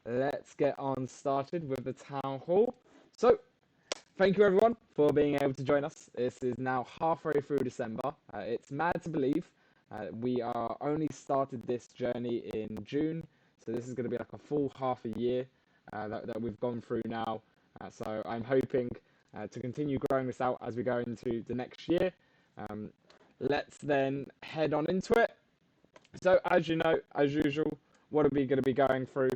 let's get on started with the town hall. So, thank you everyone for being able to join us. This is now halfway through December. It's mad to believe we are only started this journey in June, so this is going to be like a full half a year that we've gone through now. So I'm hoping to continue growing this out as we go into the next year. Let's then head on into it. So as you know, as usual, what are we going to be going through?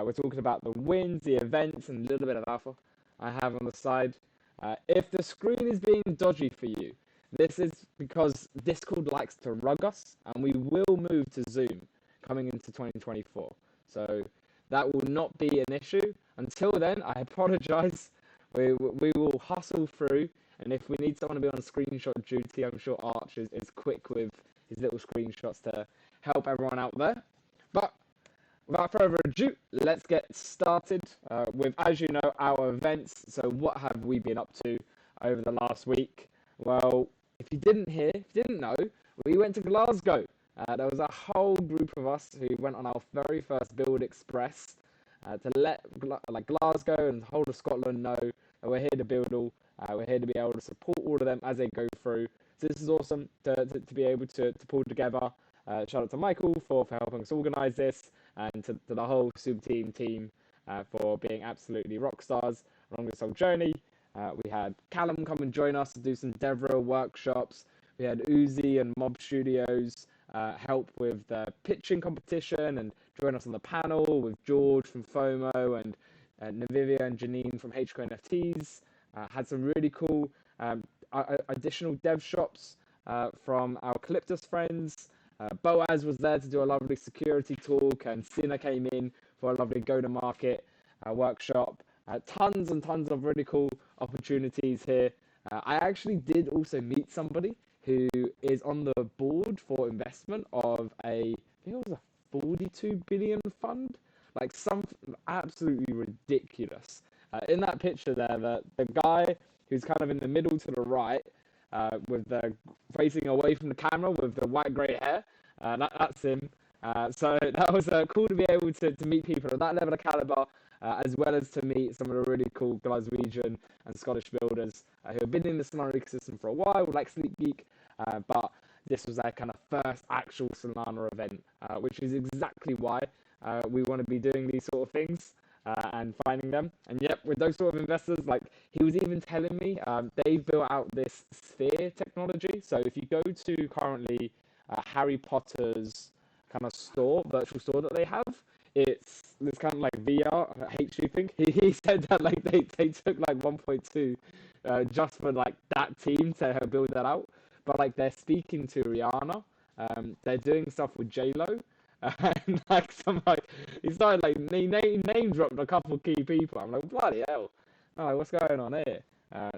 We're talking about the wins, the events, and a little bit of alpha I have on the side. If the screen is being dodgy for you, this is because Discord likes to rug us, and we will move to Zoom coming into 2024. So that will not be an issue. Until then, I apologize. We will hustle through, and if we need someone to be on screenshot duty, I'm sure Arch is quick with his little screenshots to help everyone out there. But without further ado, let's get started with, as you know, our events. So what have we been up to over the last week? Well, if you didn't know, we went to Glasgow. There was a whole group of us who went on our very first Build Express to let Glasgow and the whole of Scotland know that we're here to build all. We're here to be able to support all of them as they go through. So this is awesome to be able to pull together. Shout out to Michael for helping us organise this, and to the whole Super team for being absolutely rock stars along this whole journey. We had Callum come and join us to do some DevRel workshops. We had Uzi and Mob Studios help with the pitching competition and join us on the panel with George from FOMO and Navivia and Janine from HQ NFTs. Had some really cool additional dev shops from our Calyptus friends. Boaz was there to do a lovely security talk, and Sina came in for a lovely go-to-market workshop. Tons and tons of really cool opportunities here. I actually did also meet somebody who is on the board for investment of I think it was a 42 billion fund, like something absolutely ridiculous. In that picture there, the guy who's kind of in the middle to the right, with the facing away from the camera with the white grey hair, that's him. So that was cool to be able to meet people of that level of caliber, as well as to meet some of the really cool Glaswegian and Scottish builders who have been in the Solana ecosystem for a while, like Sleep Geek, but this was their kind of first actual Solana event, which is exactly why we want to be doing these sort of things. And finding them. And yep, with those sort of investors, like he was even telling me, they've built out this sphere technology. So if you go to currently Harry Potter's kind of virtual store that they have, it's kind of like VR HU thing. He said that like they took like 1.2 just for like that team to help build that out. But like they're speaking to Rihanna, they're doing stuff with J-Lo. And he started like name dropped a couple of key people. I'm like, bloody hell! I'm like, what's going on here?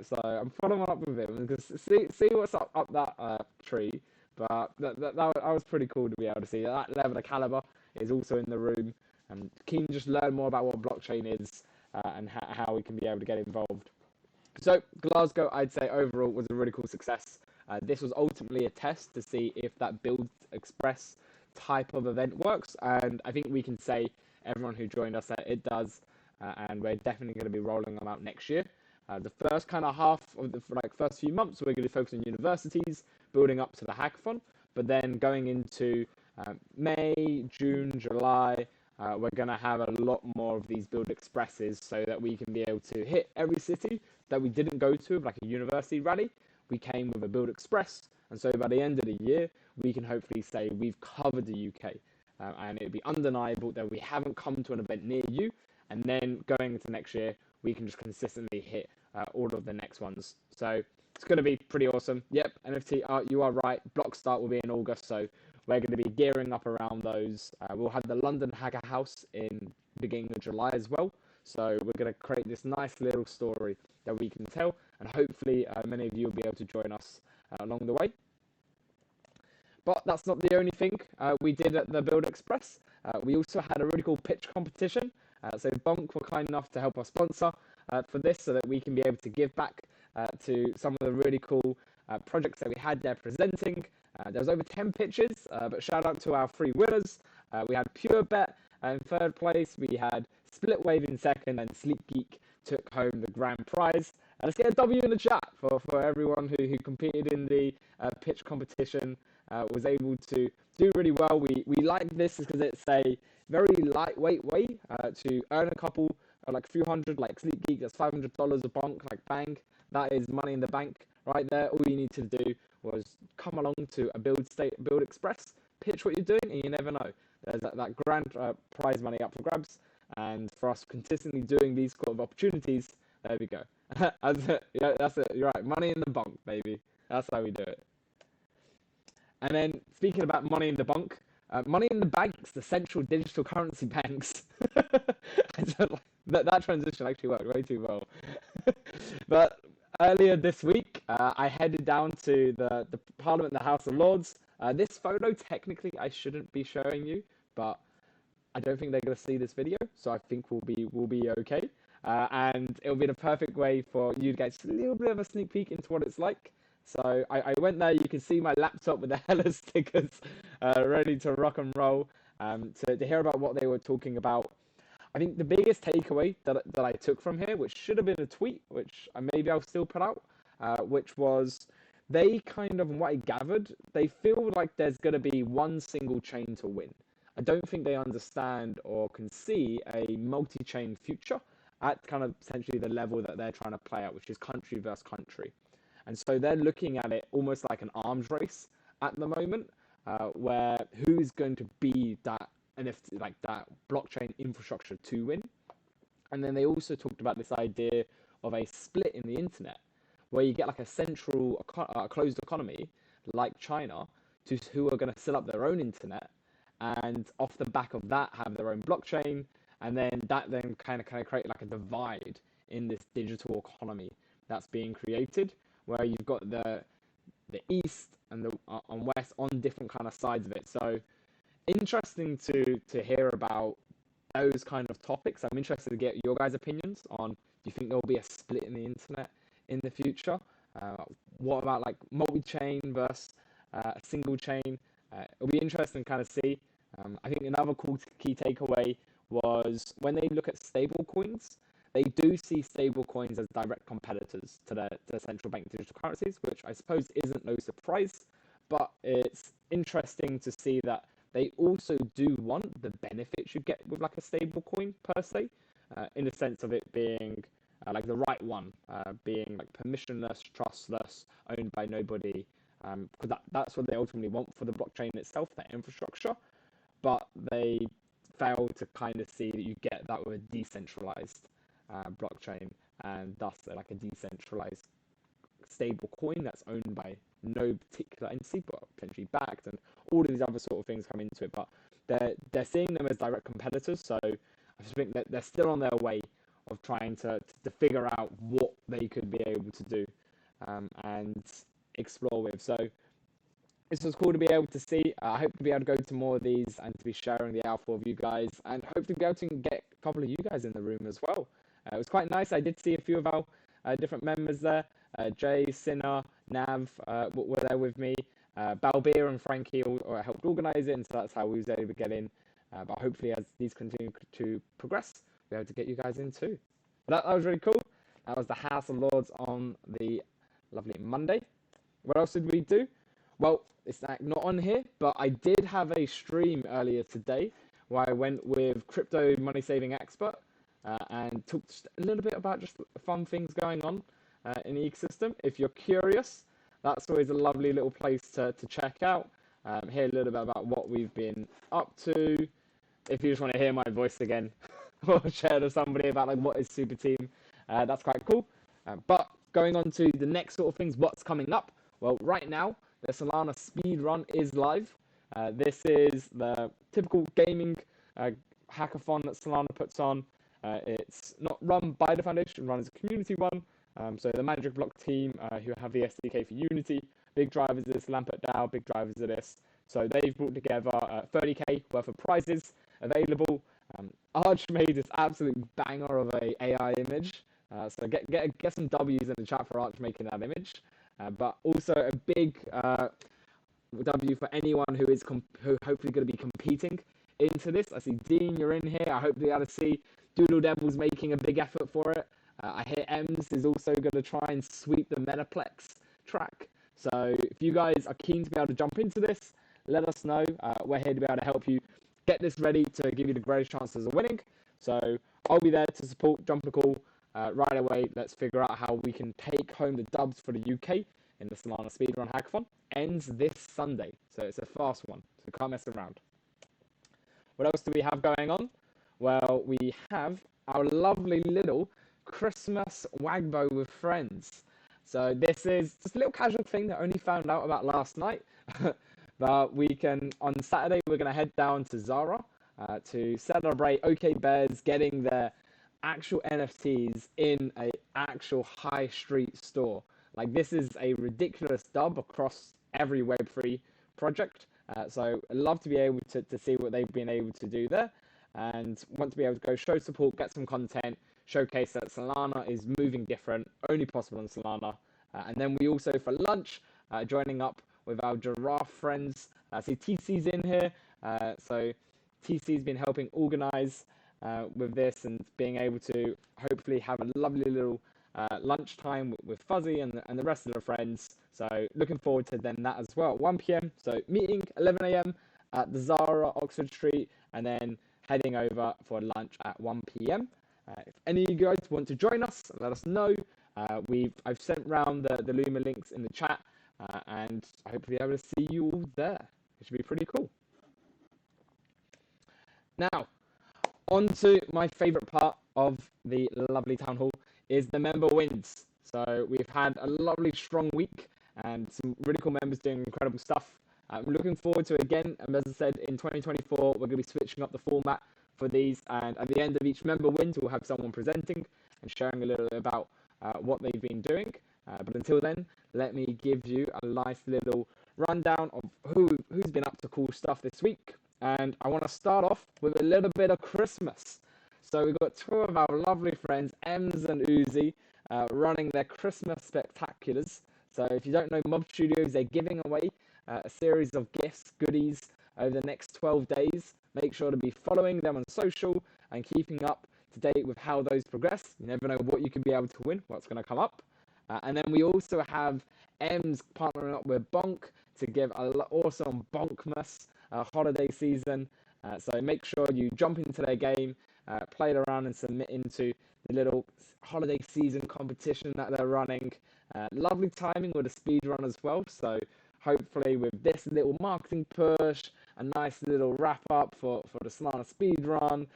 So I'm following up with him because see what's up that tree. But that was pretty cool to be able to see that level of caliber is also in the room, and keen to just learn more about what blockchain is and how we can be able to get involved. So Glasgow, I'd say overall was a really cool success. This was ultimately a test to see if that Build Express type of event works, and I think we can say everyone who joined us it does, and we're definitely going to be rolling them out next year. The first kind of half of the first few months we're going to focus on universities, building up to the hackathon, but then going into May, June, July, we're going to have a lot more of these Build Expresses so that we can be able to hit every city that we didn't go to, like a university rally. We came with a Build Express, and so by the end of the year, we can hopefully say we've covered the UK, and it'd be undeniable that we haven't come to an event near you, and then going into next year, we can just consistently hit all of the next ones. So it's going to be pretty awesome. Yep, NFT art, you are right. Block start will be in August, so we're going to be gearing up around those. We'll have the London Hacker House in beginning of July as well. So we're going to create this nice little story that we can tell, and hopefully many of you will be able to join us along the way. But that's not the only thing we did at the Build Express. We also had a really cool pitch competition. So Bonk were kind enough to help us sponsor for this so that we can be able to give back to some of the really cool projects that we had there presenting. There was over 10 pitches, but shout out to our three winners. We had Pure Bet in third place. We had Split Wave in second, and Sleep Geek took home the grand prize. Let's get a W in the chat for everyone who competed in the pitch competition, was able to do really well. We like this because it's a very lightweight way to earn a couple, like a few hundred, like Sleep Geek, that's $500 a bonk, like bang. That is money in the bank right there. All you need to do was come along to a build express, pitch what you're doing, and you never know. There's that grand prize money up for grabs. And for us consistently doing these sort of opportunities, there we go. That's it. You're right. Money in the bank, baby. That's how we do it. And then speaking about money in the bank, money in the banks, the central digital currency banks. That transition actually worked way too well. But earlier this week, I headed down to the Parliament, the House of Lords. This photo, technically, I shouldn't be showing you, but I don't think they're going to see this video, so I think we'll be okay. And it'll be the perfect way for you to get just a little bit of a sneak peek into what it's like. So I went there. You can see my laptop with the hella stickers ready to rock and roll. To hear about what they were talking about. I think the biggest takeaway that I took from here, which should have been a tweet, which maybe I'll still put out, which was they kind of, from what I gathered, they feel like there's going to be one single chain to win. I don't think they understand or can see a multi-chain future at kind of essentially the level that they're trying to play out, which is country versus country. And so they're looking at it almost like an arms race at the moment, where who's going to be that NFT, like that blockchain infrastructure to win. And then they also talked about this idea of a split in the internet, where you get like a central closed economy like China, who are going to set up their own internet, and off the back of that have their own blockchain, and then that kind of create like a divide in this digital economy that's being created, where you've got the east and the west on different kind of sides of it. So interesting to hear about those kind of topics. I'm interested to get your guys' opinions on, do you think there'll be a split in the internet in the future? What about like multi-chain versus a single chain? It'll be interesting to kind of see. I think another cool key takeaway was when they look at stable coins, they do see stable coins as direct competitors to the central bank digital currencies, which I suppose isn't no surprise, but it's interesting to see that they also do want the benefits you get with like a stable coin per se, in the sense of it being like the right one, being like permissionless, trustless, owned by nobody, because that's what they ultimately want for the blockchain itself, that infrastructure. But they fail to kind of see that you get that with a decentralized blockchain, and thus like a decentralized stable coin that's owned by no particular entity but potentially backed, and all of these other sort of things come into it. But they're seeing them as direct competitors, so I just think that they're still on their way of trying to figure out what they could be able to do and explore with. So this was cool to be able to see. I hope to be able to go to more of these and to be sharing the alpha with you guys, and hope to be able to get a couple of you guys in the room as well. It was quite nice. I did see a few of our different members there. Jay, Sinner, Nav were there with me. Balbir and Frankie helped organise it, and so that's how we was able to get in. But hopefully, as these continue to progress, we'll be able to get you guys in too. But that was really cool. That was the House of Lords on the lovely Monday. What else did we do? Well, it's not on here, but I did have a stream earlier today where I went with crypto money saving expert and talked a little bit about just fun things going on in the ecosystem. If you're curious, that's always a lovely little place to check out. Hear a little bit about what we've been up to. If you just want to hear my voice again, or share to somebody about like what is Super Team, that's quite cool. But going on to the next sort of things, what's coming up? Well, right now, the Solana speedrun is live. This is the typical gaming hackathon that Solana puts on. It's not run by the foundation, run as a community one. So the Magic Block team, who have the SDK for Unity, big drivers of this, Lampert DAO, big drivers of this. So they've brought together 30k worth of prizes available. Arch made this absolute banger of a AI image. So get some W's in the chat for Arch making that image. But also a big W for anyone who hopefully going to be competing into this. I see Dean, you're in here. I hope to be able to see Doodle Devil's making a big effort for it. I hear Ems is also going to try and sweep the Metaplex track. So if you guys are keen to be able to jump into this, let us know. We're here to be able to help you get this ready to give you the greatest chances of winning. So I'll be there to support. Jump on a call right away. Let's figure out how we can take home the dubs for the UK in the Solana Speedrun Hackathon. Ends this Sunday, so it's a fast one, so can't mess around. What else do we have going on? Well, we have our lovely little Christmas Wagbo with friends. So this is just a little casual thing that I only found out about last night. But on Saturday, we're going to head down to Zara to celebrate OK Bears getting their actual NFTs in a actual high street store. Like, this is a ridiculous dub across every Web3 project. So I'd love to be able to see what they've been able to do there, and want to be able to go show support, get some content, showcase that Solana is moving different, only possible on Solana. And then we also, for lunch, joining up with our giraffe friends. See, TC's in here. So TC's been helping organize with this and being able to hopefully have a lovely little lunchtime with Fuzzy and the rest of the friends. So looking forward to then that as well at 1 p.m. So meeting 11 a.m. at the Zara, Oxford Street, and then heading over for lunch at 1 p.m. If any of you guys want to join us, let us know. I've sent round the Luma links in the chat, and I hope to be able to see you all there. It should be pretty cool. Now, on to my favourite part of the lovely town hall is the member wins. So we've had a lovely strong week and some really cool members doing incredible stuff. I'm looking forward to it again, and as I said, in 2024 we're going to be switching up the format for these, and at the end of each member wins we'll have someone presenting and sharing a little bit about what they've been doing. But until then, let me give you a nice little rundown of who's been up to cool stuff this week. And I want to start off with a little bit of Christmas. So we've got two of our lovely friends, Ems and Uzi, running their Christmas spectaculars. So if you don't know Mob Studios, they're giving away a series of gifts, goodies over the next 12 days. Make sure to be following them on social and keeping up to date with how those progress. You never know what you could be able to win, what's going to come up. And then we also have Ems partnering up with Bonk to give an awesome Bonkmas holiday season. So make sure you jump into their game, play it around and submit into the little holiday season competition that they're running. Lovely timing with a speed run as well. So hopefully with this little marketing push, a nice little wrap up for the Solana speed run,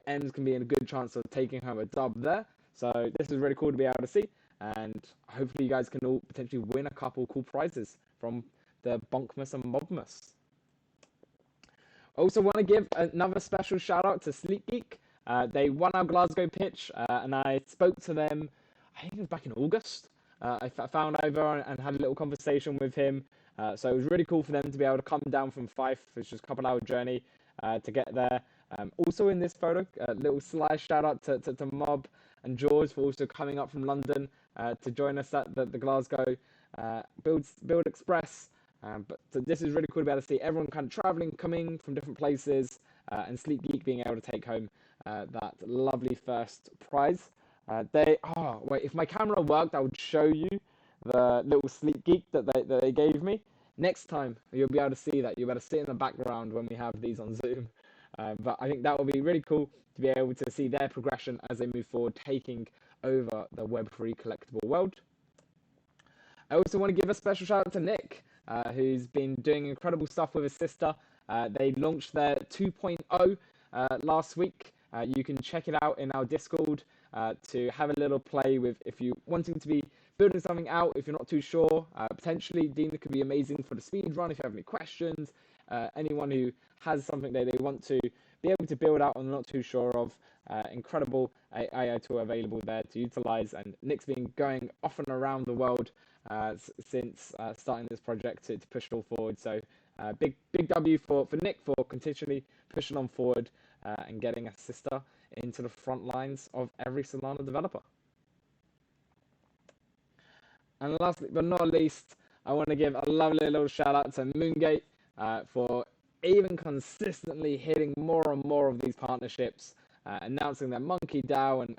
Ems can be in a good chance of taking home a dub there. So this is really cool to be able to see, and hopefully you guys can all potentially win a couple cool prizes from the Bonkmas and Mobmas. Also want to give another special shout out to Sleep Geek. They won our Glasgow pitch, and I spoke to them, I think it was back in August. I found over and had a little conversation with him. So it was really cool for them to be able to come down from Fife. It's just a couple hour journey to get there. Also in this photo, a little sly shout out to Mob and George for also coming up from London to join us at the Glasgow Build Express. So this is really cool to be able to see everyone kind of traveling, coming from different places, and Sleep Geek being able to take home that lovely first prize. Wait, if my camera worked, I would show you the little Sleep Geek that they gave me. Next time, you'll be able to see that. You'll be able to sit in the background when we have these on Zoom. But I think that will be really cool to be able to see their progression as they move forward, taking over the Web3 collectible world. I also want to give a special shout out to Nick, who's been doing incredible stuff with his sister. They launched their 2.0 last week. You can check it out in our Discord to have a little play with if you're wanting to be building something out, if you're not too sure. Potentially, Dina could be amazing for the speed run if you have any questions. Anyone who has something that they want to be able to build out and not too sure of, incredible AI tool available there to utilize. And Nick's been going off and around the world since starting this project to push it all forward. So big W for Nick for continually pushing on forward and getting a sister into the front lines of every Solana developer. And lastly but not least, I want to give a lovely little shout out to Moongate for even consistently hitting more and more of these partnerships. announcing their Monkey DAO and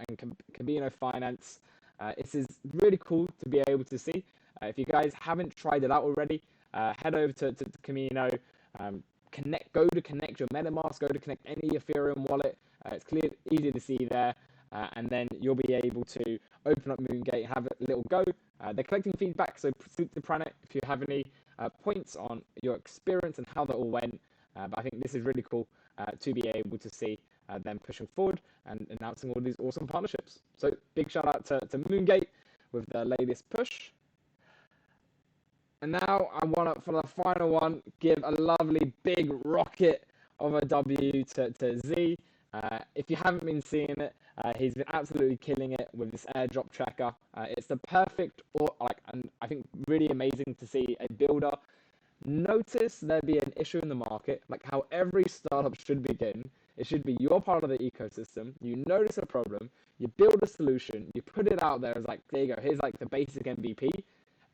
Camino Finance. This is really cool to be able to see. If you guys haven't tried it out already, head over to Camino. Go to connect your MetaMask, go to connect any Ethereum wallet. It's easy to see there, and then you'll be able to open up Moongate and have a little go. They're collecting feedback, so proceed to Pranet if you have any points on your experience and how that all went. But I think this is really cool to be able to see them pushing forward and announcing all these awesome partnerships. So big shout out to Moongate with the latest push. And now I want to, for the final one, give a lovely big rocket of a W to Z. If you haven't been seeing it, he's been absolutely killing it with this airdrop tracker. It's the perfect, and I think really amazing to see a builder notice there be an issue in the market, like how every startup should begin. It should be you're part of the ecosystem. You notice a problem, you build a solution, you put it out there as like, there you go, here's like the basic MVP,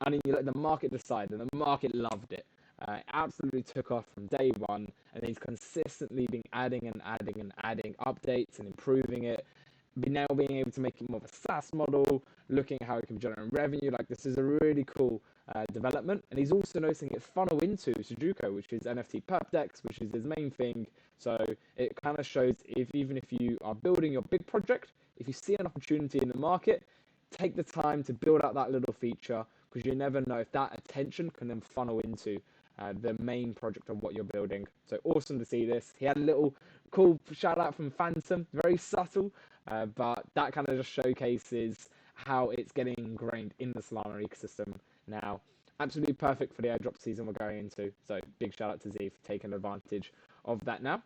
and then you let the market decide, and the market loved it. It absolutely took off from day one, and he's consistently been adding updates and improving it. Now being able to make it more of a SaaS model, looking at how it can generate revenue. Like, this is a really cool development, and he's also noticing it funnel into Sudoku, which is NFT perp decks, which is his main thing. So it kind of shows even if you are building your big project, if you see an opportunity in the market, take the time to build out that little feature, because you never know if that attention can then funnel into the main project of what you're building. So awesome to see this. He had a little cool shout out from Phantom, very subtle, but that kind of just showcases how it's getting ingrained in the Solana ecosystem now. Absolutely perfect for the airdrop season we're going into. So big shout out to Z for taking advantage of that now.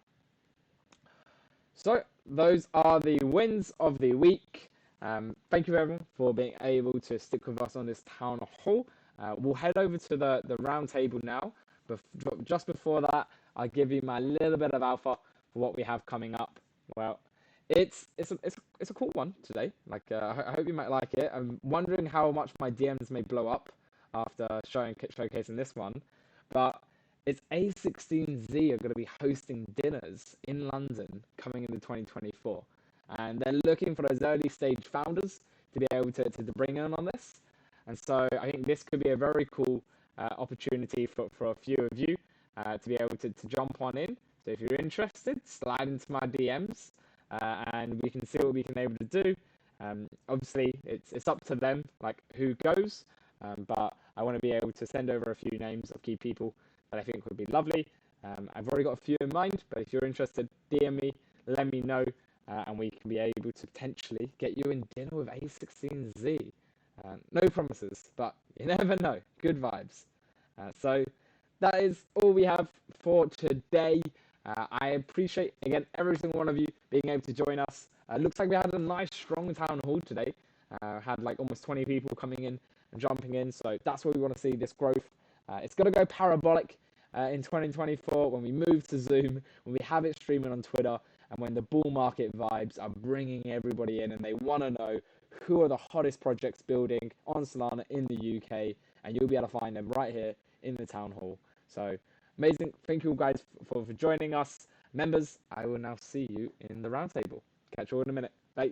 So those are the wins of the week. Thank you everyone for being able to stick with us on this town hall. We'll head over to the round table now, but just before that, I'll give you my little bit of alpha for what we have coming up. Well, it's a cool one today. Like, I hope you might like it. I'm wondering how much my DMs may blow up after showcasing this one, but it's A16Z are going to be hosting dinners in London coming into 2024, and they're looking for those early stage founders to be able to bring in on this. And so I think this could be a very cool opportunity for a few of you to be able to jump on in. So if you're interested, slide into my DMs and we can see what we can able to do. Obviously, it's up to them, like who goes, but I want to be able to send over a few names of key people that I think would be lovely. I've already got a few in mind, but if you're interested, DM me, let me know, and we can be able to potentially get you in dinner with A16Z. No promises, but you never know. Good vibes. So that is all we have for today. I appreciate, again, every single one of you being able to join us. Looks like we had a nice, strong town hall today. Had like almost 20 people coming in and jumping in. So that's what we want to see, this growth. It's going to go parabolic in 2024 when we move to Zoom, when we have it streaming on Twitter, and when the bull market vibes are bringing everybody in and they want to know who are the hottest projects building on Solana in the UK, and you'll be able to find them right here in the town hall. So amazing. Thank you all guys for joining us. Members, I will now see you in the roundtable. Catch you all in a minute. Bye.